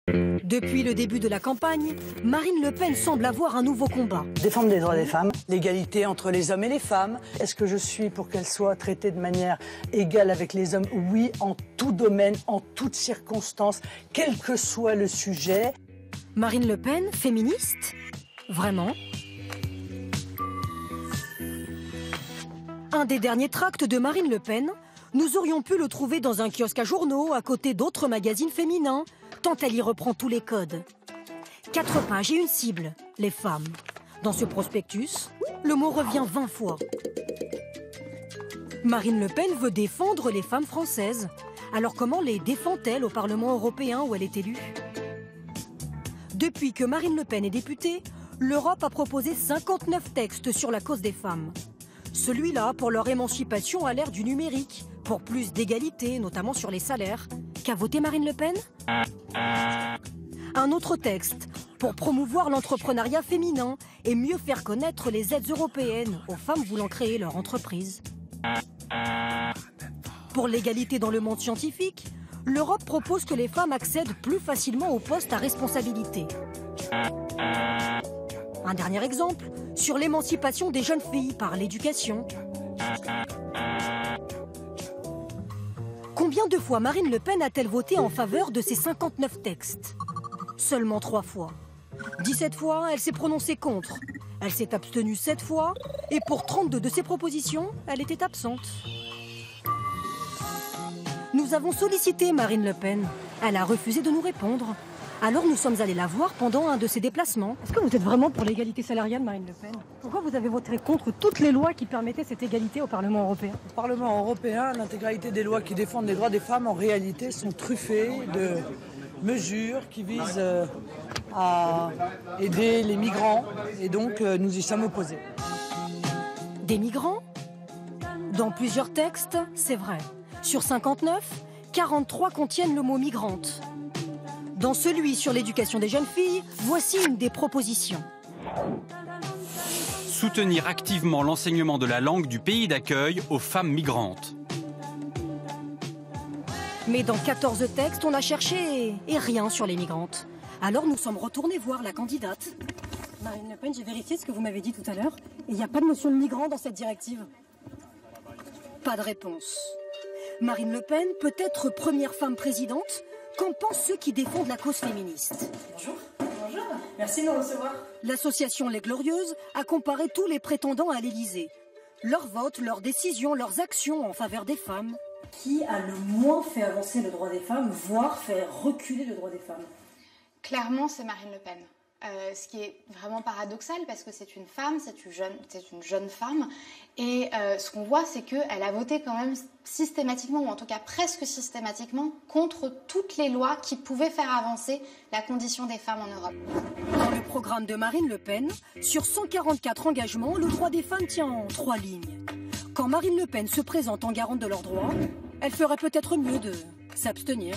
Depuis le début de la campagne, Marine Le Pen semble avoir un nouveau combat. Défendre les droits des femmes, l'égalité entre les hommes et les femmes. Est-ce que je suis pour qu'elles soient traitées de manière égale avec les hommes? Oui, en tout domaine, en toutes circonstances, quel que soit le sujet. Marine Le Pen, féministe? Vraiment? Un des derniers tracts de Marine Le Pen, nous aurions pu le trouver dans un kiosque à journaux, à côté d'autres magazines féminins, tant elle y reprend tous les codes. 4 pages et une cible, les femmes. Dans ce prospectus, le mot revient 20 fois. Marine Le Pen veut défendre les femmes françaises. Alors comment les défend-elle au Parlement européen où elle est élue? Depuis que Marine Le Pen est députée, l'Europe a proposé 59 textes sur la cause des femmes. Celui-là pour leur émancipation à l'ère du numérique, pour plus d'égalité, notamment sur les salaires. Qu'a voté Marine Le Pen? Un autre texte pour promouvoir l'entrepreneuriat féminin et mieux faire connaître les aides européennes aux femmes voulant créer leur entreprise. Pour l'égalité dans le monde scientifique, l'Europe propose que les femmes accèdent plus facilement aux postes à responsabilité. Un dernier exemple, sur l'émancipation des jeunes filles par l'éducation. Combien de fois Marine Le Pen a-t-elle voté en faveur de ces 59 textes? Seulement 3 fois. 17 fois, elle s'est prononcée contre. Elle s'est abstenue 7 fois, et pour 32 de ses propositions, elle était absente. Nous avons sollicité Marine Le Pen. Elle a refusé de nous répondre. Alors nous sommes allés la voir pendant un de ses déplacements. Est-ce que vous êtes vraiment pour l'égalité salariale, Marine Le Pen? Pourquoi vous avez voté contre toutes les lois qui permettaient cette égalité au Parlement européen? Au Parlement européen, l'intégralité des lois qui défendent les droits des femmes, en réalité, sont truffées de mesures qui visent à aider les migrants. Et donc, nous y sommes opposés. Des migrants? Dans plusieurs textes, c'est vrai. Sur 59, 43 contiennent le mot migrante. Dans celui sur l'éducation des jeunes filles, voici une des propositions. Soutenir activement l'enseignement de la langue du pays d'accueil aux femmes migrantes. Mais dans 14 textes, on a cherché et rien sur les migrantes. Alors nous sommes retournés voir la candidate. Marine Le Pen, j'ai vérifié ce que vous m'avez dit tout à l'heure. Et il n'y a pas de notion de migrant dans cette directive. Pas de réponse. Marine Le Pen peut être première femme présidente. Qu'en pensent ceux qui défendent la cause féministe? Bonjour. Bonjour. Merci de nous recevoir. L'association Les Glorieuses a comparé tous les prétendants à l'Élysée. Leurs votes, leurs décisions, leurs actions en faveur des femmes. Qui a le moins fait avancer le droit des femmes, voire fait reculer le droit des femmes? Clairement, c'est Marine Le Pen. Ce qui est vraiment paradoxal parce que c'est une femme, c'est une jeune femme. Et ce qu'on voit, c'est qu'elle a voté quand même systématiquement, ou en tout cas presque systématiquement, contre toutes les lois qui pouvaient faire avancer la condition des femmes en Europe. Dans le programme de Marine Le Pen, sur 144 engagements, le droit des femmes tient en 3 lignes. Quand Marine Le Pen se présente en garante de leurs droits, elle ferait peut-être mieux de s'abstenir.